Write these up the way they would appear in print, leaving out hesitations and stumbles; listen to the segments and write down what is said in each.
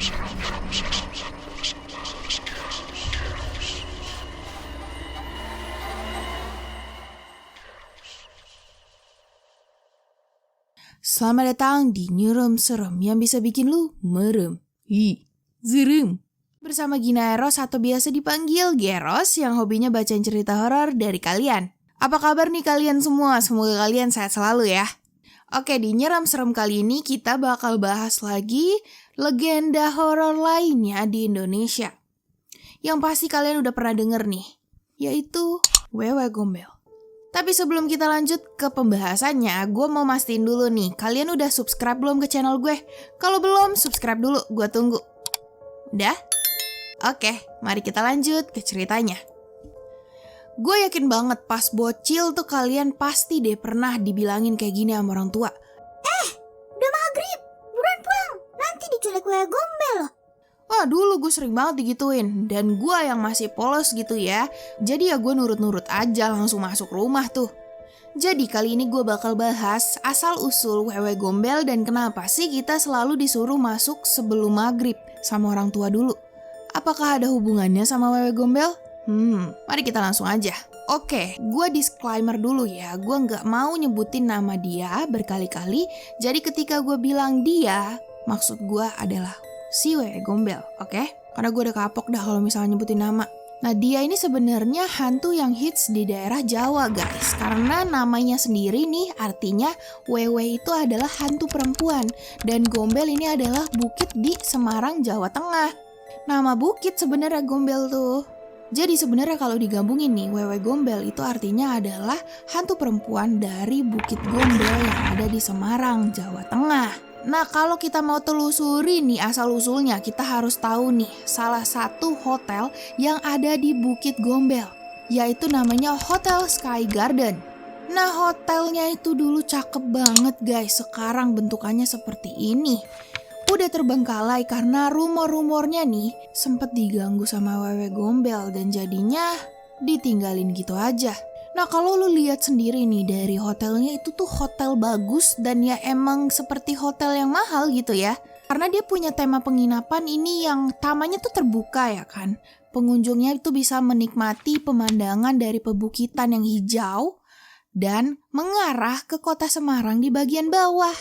Selamat datang di Nyerem Serem yang bisa bikin lu merem. Zerem. Bersama Gina Eros atau biasa dipanggil Geros yang hobinya bacain cerita horor dari kalian. Apa kabar nih kalian semua? Semoga kalian sehat selalu ya. Oke, di Nyerem Serem kali ini kita bakal bahas lagi legenda horor lainnya di Indonesia. Yang pasti kalian udah pernah denger nih, yaitu Wewe Gombel. Tapi sebelum kita lanjut ke pembahasannya, gue mau mastiin dulu nih, kalian udah subscribe belum ke channel gue? Kalau belum, subscribe dulu, gue tunggu. Udah? Oke, mari kita lanjut ke ceritanya. Gue yakin banget pas bocil tuh kalian pasti deh pernah dibilangin kayak gini sama orang tua. Udah maghrib, buruan pulang, nanti diculik Wewe Gombel loh. Wah, dulu gue sering banget digituin. Dan gue yang masih polos gitu ya. Jadi ya gue nurut-nurut aja langsung masuk rumah tuh. Jadi kali ini gue bakal bahas asal-usul Wewe Gombel dan kenapa sih kita selalu disuruh masuk sebelum maghrib sama orang tua dulu. Apakah ada hubungannya sama Wewe Gombel? Mari kita langsung aja. Oke, gue disclaimer dulu ya. Gue gak mau nyebutin nama dia berkali-kali. Jadi ketika gue bilang dia, maksud gue adalah si Wewe Gombel, oke? Karena gue udah kapok dah kalau misalnya nyebutin nama. Nah, dia ini sebenarnya hantu yang hits di daerah Jawa, guys. Karena namanya sendiri nih, artinya Wewe itu adalah hantu perempuan. Dan Gombel ini adalah bukit di Semarang, Jawa Tengah. Nama bukit sebenarnya Gombel tuh. Jadi sebenarnya kalau digabungin nih, Wewe Gombel itu artinya adalah hantu perempuan dari Bukit Gombel yang ada di Semarang, Jawa Tengah. Nah, kalau kita mau telusuri nih asal-usulnya, kita harus tahu nih salah satu hotel yang ada di Bukit Gombel, yaitu namanya Hotel Sky Garden. Nah, hotelnya itu dulu cakep banget guys, sekarang bentukannya seperti ini. Udah terbengkalai karena rumor-rumornya nih sempet diganggu sama Wewe Gombel dan jadinya ditinggalin gitu aja. Nah, kalau lu lihat sendiri nih dari hotelnya itu tuh hotel bagus dan ya emang seperti hotel yang mahal gitu ya. Karena dia punya tema penginapan ini yang tamannya tuh terbuka ya kan. Pengunjungnya itu bisa menikmati pemandangan dari pebukitan yang hijau dan mengarah ke kota Semarang di bagian bawah.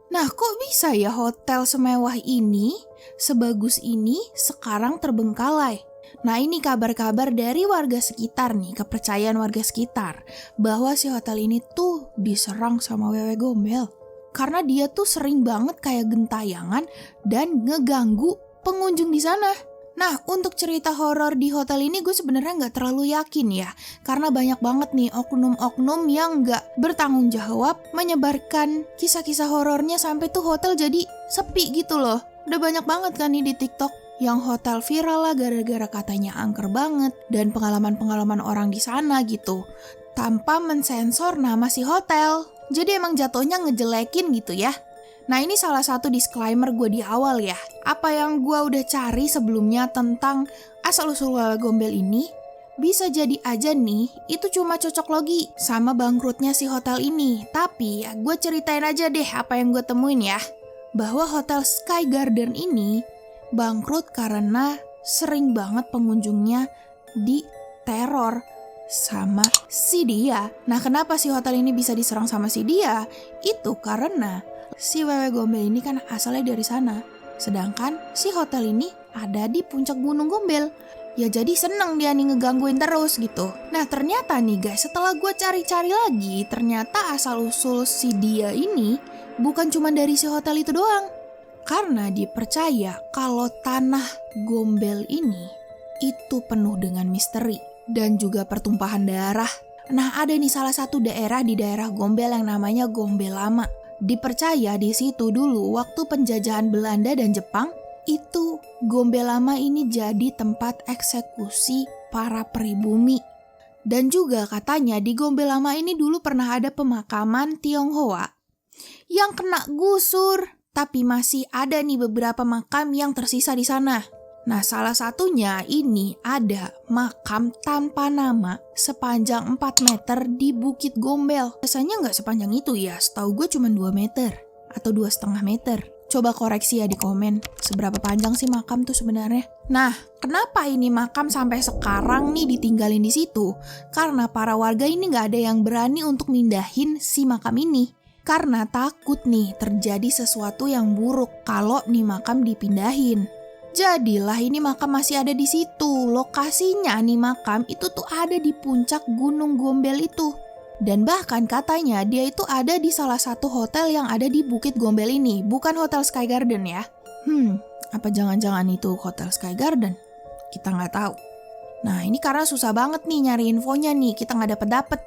Nah, kok bisa ya hotel semewah ini, sebagus ini sekarang terbengkalai? Nah, ini kabar-kabar dari warga sekitar nih, kepercayaan warga sekitar bahwa si hotel ini tuh diserang sama Wewe Gombel. Karena dia tuh sering banget kayak gentayangan dan ngeganggu pengunjung di sana. Nah, untuk cerita horor di hotel ini gue sebenarnya nggak terlalu yakin ya. Karena banyak banget nih oknum-oknum yang nggak bertanggung jawab menyebarkan kisah-kisah horornya sampai tuh hotel jadi sepi gitu loh. Udah banyak banget kan nih di TikTok yang hotel viral lah gara-gara katanya angker banget dan pengalaman-pengalaman orang di sana gitu tanpa mensensor nama si hotel. Jadi emang jatuhnya ngejelekin gitu ya. Nah, ini salah satu disclaimer gue di awal ya. Apa yang gue udah cari sebelumnya tentang asal-usul Wewe Gombel ini bisa jadi aja nih itu cuma cocok logi sama bangkrutnya si hotel ini. Tapi ya gue ceritain aja deh apa yang gue temuin ya. Bahwa Hotel Sky Garden ini bangkrut karena sering banget pengunjungnya diteror sama si dia. Nah, kenapa si hotel ini bisa diserang sama si dia? Itu karena si Wewe Gombel ini kan asalnya dari sana. Sedangkan si hotel ini ada di puncak Gunung Gombel. Ya jadi seneng dia nih ngegangguin terus gitu. Nah, ternyata nih guys, setelah gue cari-cari lagi, ternyata asal-usul si dia ini bukan cuma dari si hotel itu doang. Karena dipercaya kalau tanah Gombel ini itu penuh dengan misteri dan juga pertumpahan darah. Nah, ada nih salah satu daerah di daerah Gombel yang namanya Gombel Lama. Dipercaya di situ dulu waktu penjajahan Belanda dan Jepang, itu Gombel Lama ini jadi tempat eksekusi para pribumi. Dan juga katanya di Gombel Lama ini dulu pernah ada pemakaman Tionghoa yang kena gusur. Tapi masih ada nih beberapa makam yang tersisa di sana. Nah, salah satunya ini ada makam tanpa nama sepanjang 4 meter di Bukit Gombel. Biasanya nggak sepanjang itu ya, setahu gue cuma 2 meter atau 2,5 meter. Coba koreksi ya di komen, seberapa panjang sih makam tuh sebenarnya? Nah, kenapa ini makam sampai sekarang nih ditinggalin di situ? Karena para warga ini nggak ada yang berani untuk mindahin si makam ini. Karena takut nih terjadi sesuatu yang buruk kalau nih makam dipindahin. Jadilah ini makam masih ada di situ. Lokasinya nih makam itu tuh ada di puncak Gunung Gombel itu. Dan bahkan katanya dia itu ada di salah satu hotel yang ada di Bukit Gombel ini. Bukan Hotel Sky Garden ya. Apa jangan-jangan itu Hotel Sky Garden? Kita nggak tahu. Nah ini karena susah banget nih nyari infonya nih. Kita nggak dapet-dapet.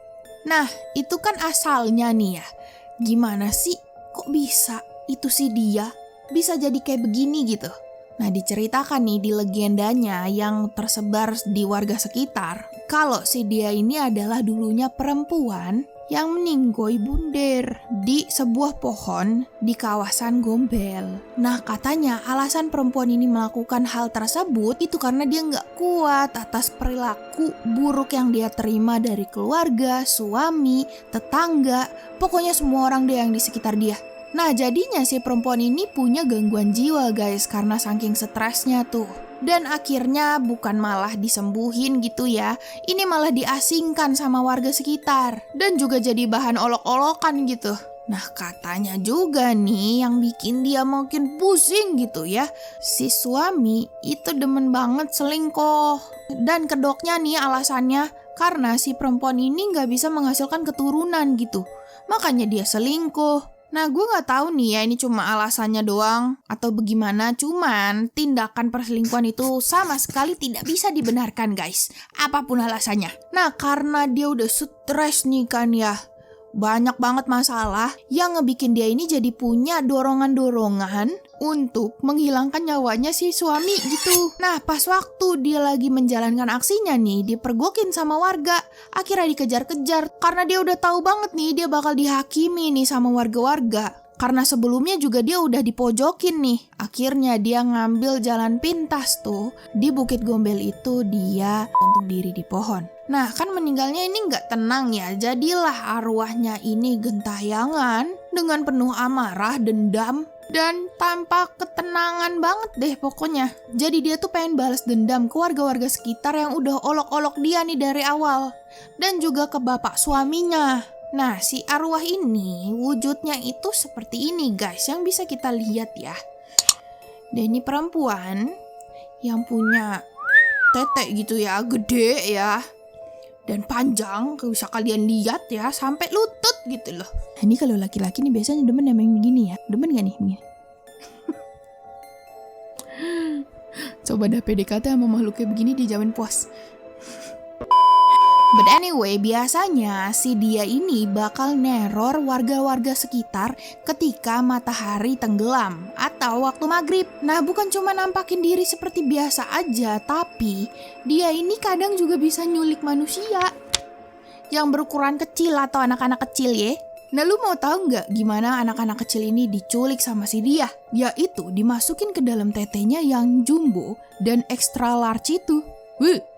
Nah itu kan asalnya nih ya. Gimana sih kok bisa itu si dia bisa jadi kayak begini gitu? Nah diceritakan nih di legendanya yang tersebar di warga sekitar, kalau si dia ini adalah dulunya perempuan yang meninggoy bunder di sebuah pohon di kawasan Gombel. Nah katanya alasan perempuan ini melakukan hal tersebut itu karena dia nggak kuat atas perilaku buruk yang dia terima dari keluarga, suami, tetangga, pokoknya semua orang deh yang di sekitar dia. Nah jadinya si perempuan ini punya gangguan jiwa guys karena saking stresnya tuh. Dan akhirnya bukan malah disembuhin gitu ya, ini malah diasingkan sama warga sekitar. Dan juga jadi bahan olok-olokan gitu. Nah katanya juga nih yang bikin dia makin pusing gitu ya, si suami itu demen banget selingkuh. Dan kedoknya nih alasannya karena si perempuan ini gak bisa menghasilkan keturunan gitu. Makanya dia selingkuh. Nah gue gak tahu nih ya ini cuma alasannya doang atau bagaimana, cuman tindakan perselingkuhan itu sama sekali tidak bisa dibenarkan guys, apapun alasannya. Nah karena dia udah stres nih kan ya, banyak banget masalah yang ngebikin dia ini jadi punya dorongan-dorongan untuk menghilangkan nyawanya si suami gitu. Nah pas waktu dia lagi menjalankan aksinya nih, dipergokin sama warga, akhirnya dikejar-kejar karena dia udah tahu banget nih dia bakal dihakimi nih sama warga-warga. Karena sebelumnya juga dia udah dipojokin nih. Akhirnya dia ngambil jalan pintas tuh. Di Bukit Gombel itu dia gantung diri di pohon. Nah kan meninggalnya ini gak tenang ya. Jadilah arwahnya ini gentayangan dengan penuh amarah, dendam, dan tanpa ketenangan banget deh pokoknya. Jadi dia tuh pengen balas dendam ke warga-warga sekitar yang udah olok-olok dia nih dari awal. Dan juga ke bapak suaminya. Nah, si arwah ini wujudnya itu seperti ini guys, yang bisa kita lihat ya. Dan ini perempuan yang punya tete gitu ya, gede ya. Dan panjang, bisa kalian lihat ya, sampai lutut gitu loh. Nah, ini kalau laki-laki nih biasanya demen yang begini ya. Demen gak nih? Coba dah PDKT sama makhluk kayak begini di zaman puas. But anyway, biasanya si dia ini bakal neror warga-warga sekitar ketika matahari tenggelam atau waktu maghrib. Nah, bukan cuma nampakin diri seperti biasa aja, tapi dia ini kadang juga bisa nyulik manusia yang berukuran kecil atau anak-anak kecil ya. Nah, lu mau tahu nggak gimana anak-anak kecil ini diculik sama si dia? Yaitu dimasukin ke dalam tetenya yang jumbo dan extra large itu.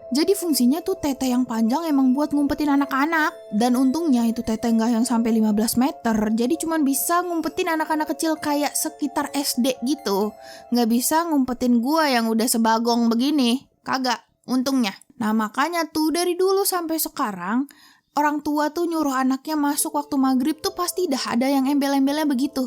Jadi fungsinya tuh tete yang panjang emang buat ngumpetin anak-anak. Dan untungnya itu tete nggak yang sampai 15 meter. Jadi cuman bisa ngumpetin anak-anak kecil kayak sekitar SD gitu. Nggak bisa ngumpetin gua yang udah sebagong begini. Kagak, untungnya. Nah makanya tuh dari dulu sampai sekarang, orang tua tuh nyuruh anaknya masuk waktu maghrib tuh pasti dah ada yang embel-embelnya begitu.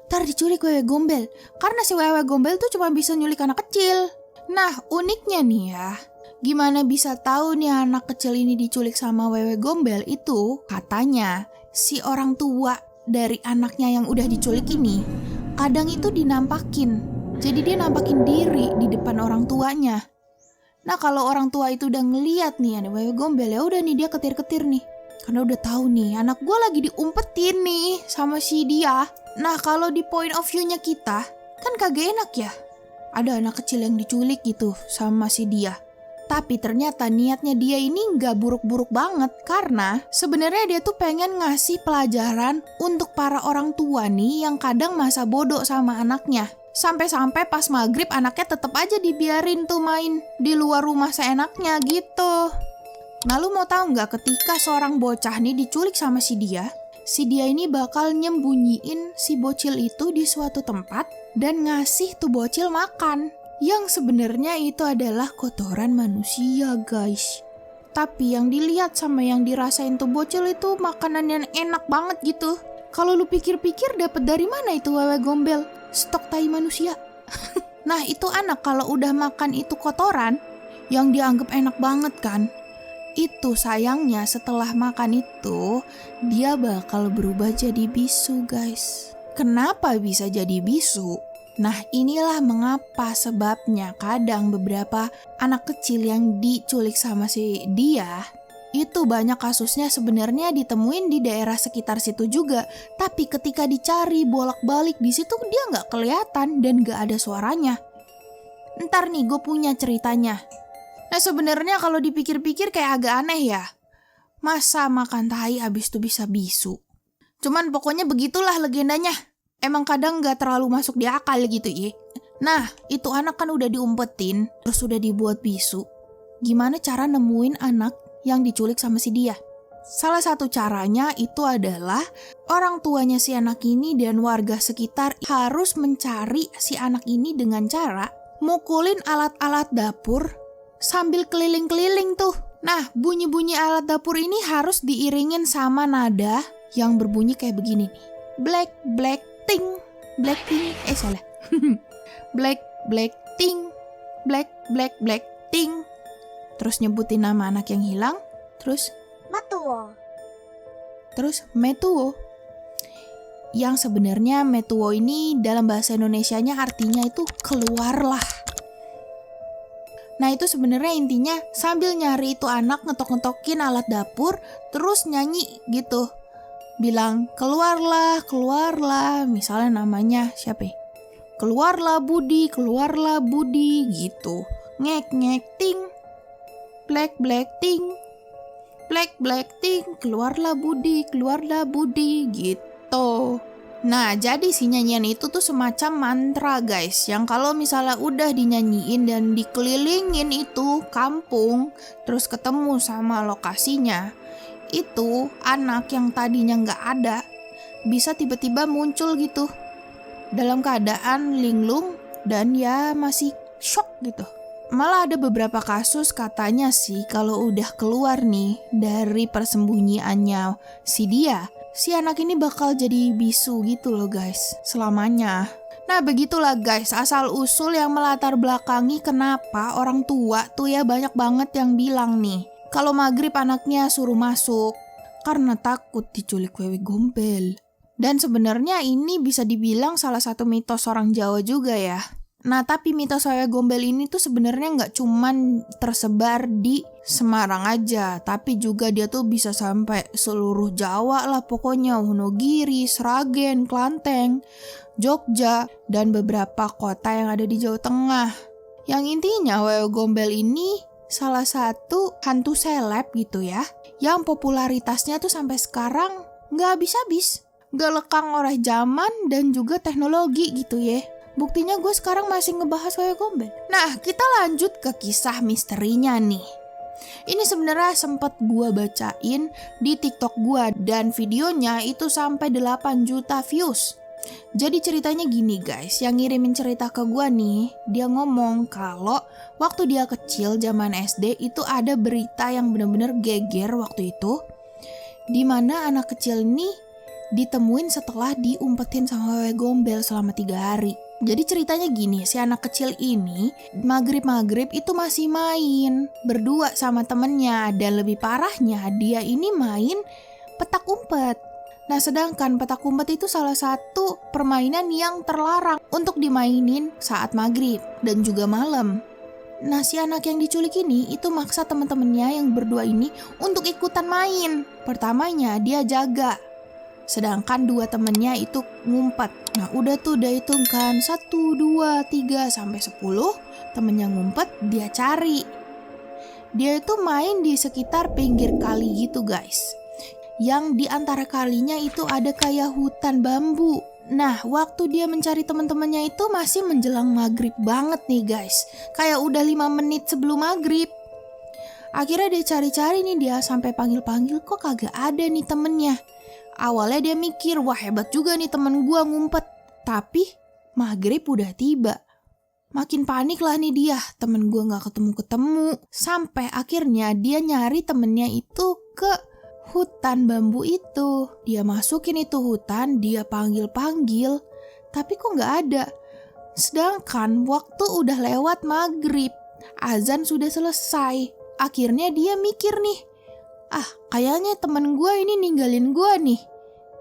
Ntar diculik wewe gombel. Karena si wewe gombel tuh cuma bisa nyulik anak kecil. Nah uniknya nih ya, gimana bisa tahu nih anak kecil ini diculik sama wewe gombel itu? Katanya si orang tua dari anaknya yang udah diculik ini kadang itu dinampakin. Jadi dia nampakin diri di depan orang tuanya. Nah kalau orang tua itu udah ngeliat nih ada wewe gombel, ya udah nih dia ketir-ketir nih. Karena udah tahu nih anak gue lagi diumpetin nih sama si dia. Nah kalau di point of view-nya kita kan kagak enak ya. Ada anak kecil yang diculik gitu sama si dia. Tapi ternyata niatnya dia ini nggak buruk-buruk banget. Karena sebenarnya dia tuh pengen ngasih pelajaran untuk para orang tua nih yang kadang masa bodoh sama anaknya. Sampai-sampai pas maghrib anaknya tetep aja dibiarin tuh main di luar rumah seenaknya gitu. Nah lu mau tahu nggak ketika seorang bocah nih diculik sama si dia ini bakal nyembunyiin si bocil itu di suatu tempat dan ngasih tuh bocil makan. Yang sebenarnya itu adalah kotoran manusia, guys. Tapi yang dilihat sama yang dirasain tuh bocil itu makanan yang enak banget gitu. Kalau lu pikir-pikir dapat dari mana itu wewe gombel? Stok tai manusia. Nah, itu anak kalau udah makan itu kotoran yang dianggap enak banget kan. Itu sayangnya setelah makan itu dia bakal berubah jadi bisu, guys. Kenapa bisa jadi bisu? Nah, inilah mengapa sebabnya kadang beberapa anak kecil yang diculik sama si dia itu banyak kasusnya sebenarnya ditemuin di daerah sekitar situ juga. Tapi ketika dicari bolak-balik di situ dia nggak kelihatan dan nggak ada suaranya. Ntar nih gue punya ceritanya. Nah, sebenarnya kalau dipikir-pikir kayak agak aneh ya. Masa makan tai habis itu bisa bisu? Cuman pokoknya begitulah legendanya. Emang kadang gak terlalu masuk di akal gitu ya. Nah, itu anak kan udah diumpetin, terus udah dibuat bisu. Gimana cara nemuin anak yang diculik sama si dia? Salah satu caranya itu adalah orang tuanya si anak ini dan warga sekitar harus mencari si anak ini dengan cara mukulin alat-alat dapur sambil keliling-keliling tuh. Nah, bunyi-bunyi alat dapur ini harus diiringin sama nada yang berbunyi kayak begini nih. Black, black, ting, black, ting, salah. Black, black, ting, black, black, black, ting. Terus nyebutin nama anak yang hilang. Terus Matuwo. Terus metuwo. Yang sebenarnya metuwo ini dalam bahasa Indonesianya artinya itu keluarlah. Nah, itu sebenarnya intinya sambil nyari itu anak ngetok-ngetokin alat dapur terus nyanyi gitu. Bilang keluarlah, keluarlah. Misalnya namanya siapa ya? Keluarlah Budi gitu. Ngek ngek ting. Black black ting. Black black ting. Keluarlah Budi gitu. Nah, jadi si nyanyian itu tuh semacam mantra, guys, yang kalau misalnya udah dinyanyiin dan dikelilingin itu kampung, terus ketemu sama lokasinya, itu anak yang tadinya nggak ada bisa tiba-tiba muncul gitu dalam keadaan linglung dan ya masih shock gitu. Malah ada beberapa kasus katanya sih kalau udah keluar nih dari persembunyiannya si dia, si anak ini bakal jadi bisu gitu loh guys, selamanya. Nah begitulah guys asal usul yang melatar belakangi kenapa orang tua tuh ya banyak banget yang bilang nih kalau maghrib anaknya suruh masuk karena takut diculik wewe gombel. Dan sebenarnya ini bisa dibilang salah satu mitos orang Jawa juga ya. Nah tapi mitos wewe gombel ini tuh sebenarnya nggak cuman tersebar di Semarang aja, tapi juga dia tuh bisa sampai seluruh Jawa lah pokoknya, Wonogiri, Sragen, Klanteng, Jogja, dan beberapa kota yang ada di Jawa Tengah. Yang intinya wewe gombel ini salah satu hantu seleb gitu ya, yang popularitasnya tuh sampai sekarang nggak habis-habis, nggak lekang oleh zaman dan juga teknologi gitu ya. Buktinya gue sekarang masih ngebahas wewe gombel. Nah kita lanjut ke kisah misterinya nih. Ini sebenarnya sempat gue bacain di TikTok gue dan videonya itu sampai 8 juta views. Jadi ceritanya gini guys, yang ngirimin cerita ke gue nih, dia ngomong kalau waktu dia kecil zaman SD itu ada berita yang bener-bener geger waktu itu, dimana anak kecil ini ditemuin setelah diumpetin sama wewe gombel selama 3 hari. Jadi ceritanya gini, si anak kecil ini maghrib itu masih main berdua sama temennya, dan lebih parahnya dia ini main petak umpet. Nah sedangkan petak umpet itu salah satu permainan yang terlarang untuk dimainin saat maghrib dan juga malam. Nah si anak yang diculik ini itu maksa temen-temennya yang berdua ini untuk ikutan main. Pertamanya dia jaga, sedangkan 2 temennya itu ngumpet. Nah udah tuh dia hitungkan 1, 2, 3 sampai 10. Temennya ngumpet, dia cari. Dia itu main di sekitar pinggir kali gitu guys, yang di antara kalinya itu ada kayak hutan bambu. Nah waktu dia mencari teman-temannya itu masih menjelang maghrib banget nih guys, kayak udah 5 menit sebelum maghrib. Akhirnya dia cari-cari nih, dia sampai panggil-panggil kok kagak ada nih temennya. Awalnya dia mikir, wah hebat juga nih temen gue ngumpet. Tapi Maghrib udah tiba. Makin panik lah nih dia, temen gue gak ketemu-ketemu. Sampai akhirnya dia nyari temennya itu ke hutan bambu itu. Dia masukin itu hutan, dia panggil-panggil, tapi kok gak ada. Sedangkan waktu udah lewat maghrib, azan sudah selesai. Akhirnya dia mikir nih, kayaknya temen gue ini ninggalin gue nih.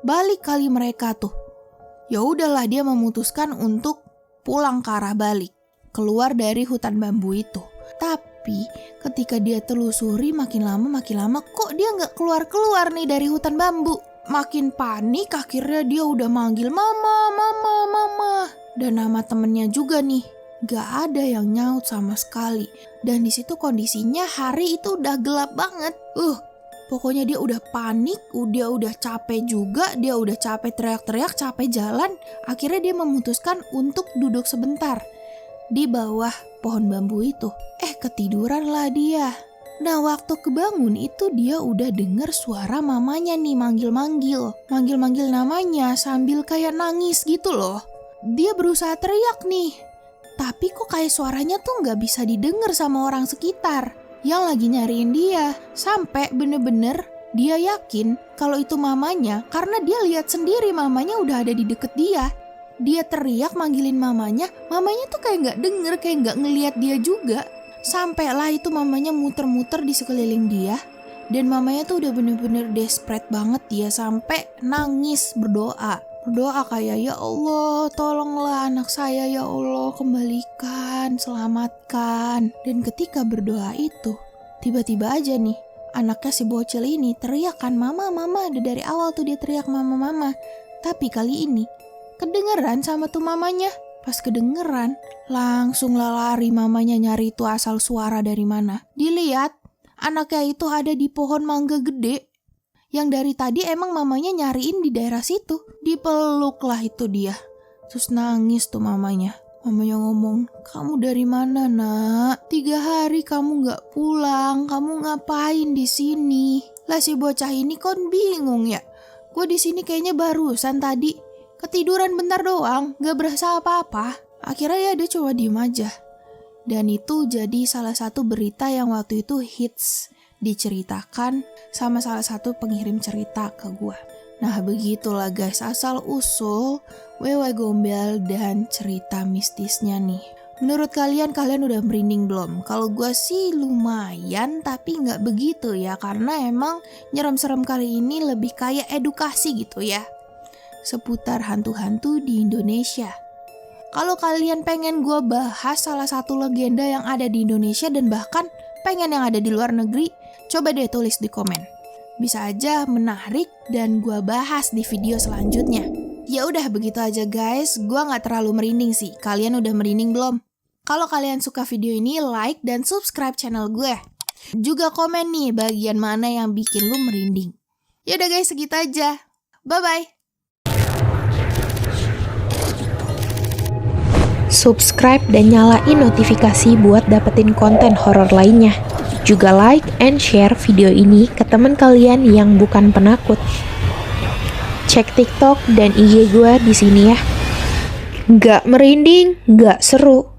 Balik kali mereka tuh. Ya udahlah, dia memutuskan untuk pulang ke arah balik, keluar dari hutan bambu itu. Tapi ketika dia telusuri makin lama kok dia nggak keluar nih dari hutan bambu. Makin panik, akhirnya dia udah manggil mama. Dan nama temennya juga nih, gak ada yang nyaut sama sekali. Dan di situ kondisinya hari itu udah gelap banget. Pokoknya dia udah panik, dia udah capek juga, dia udah capek teriak-teriak, capek jalan. Akhirnya dia memutuskan untuk duduk sebentar di bawah pohon bambu itu. Ketiduran lah dia. Nah, waktu kebangun itu dia udah denger suara mamanya nih manggil-manggil namanya sambil kayak nangis gitu loh. Dia berusaha teriak nih, tapi kok kayak suaranya tuh gak bisa didengar sama orang sekitar yang lagi nyariin dia. Sampai bener-bener dia yakin kalau itu mamanya karena dia lihat sendiri mamanya udah ada di deket dia. Dia teriak manggilin mamanya tuh kayak gak denger, kayak gak ngeliat dia juga. Sampailah itu mamanya muter-muter di sekeliling dia. Dan mamanya tuh udah bener-bener desperate banget, dia sampai nangis berdoa kayak, ya Allah tolonglah anak saya, ya Allah kembalikan, selamatkan. Dan ketika berdoa itu tiba-tiba aja nih anaknya si bocil ini teriak kan, mama. Dari awal tuh dia teriak mama. Tapi kali ini kedengeran sama tuh mamanya. Pas kedengeran langsung lari mamanya nyari itu asal suara dari mana. Dilihat anaknya itu ada di pohon mangga gede yang dari tadi emang mamanya nyariin di daerah situ. Dipeluk lah itu dia. Terus nangis tuh mamanya. Mamanya ngomong, kamu dari mana nak? 3 hari kamu gak pulang, kamu ngapain di sini? Lah si bocah ini kon bingung ya. Gue di sini kayaknya barusan tadi ketiduran bentar doang, gak berasa apa-apa. Akhirnya ya dia coba diem aja. Dan itu jadi salah satu berita yang waktu itu hits, diceritakan sama salah satu pengirim cerita ke gue. Nah begitulah guys, asal usul Wewe Gombel dan cerita mistisnya nih. Menurut kalian udah merinding belum? Kalau gue sih lumayan, tapi gak begitu ya. Karena emang nyerem-serem kali ini lebih kayak edukasi gitu ya, seputar hantu-hantu di Indonesia. Kalau kalian pengen gue bahas salah satu legenda yang ada di Indonesia dan bahkan pengen yang ada di luar negeri, coba deh tulis di komen. Bisa aja menarik dan gue bahas di video selanjutnya. Ya udah begitu aja guys, gue gak terlalu merinding sih. Kalian udah merinding belum? Kalau kalian suka video ini, like dan subscribe channel gue. Juga komen nih bagian mana yang bikin lu merinding. Yaudah guys, segitu aja. Bye-bye. Subscribe dan nyalain notifikasi buat dapetin konten horor lainnya. Juga like and share video ini ke teman kalian yang bukan penakut. Cek TikTok dan IG gue di sini ya. Gak merinding, gak seru.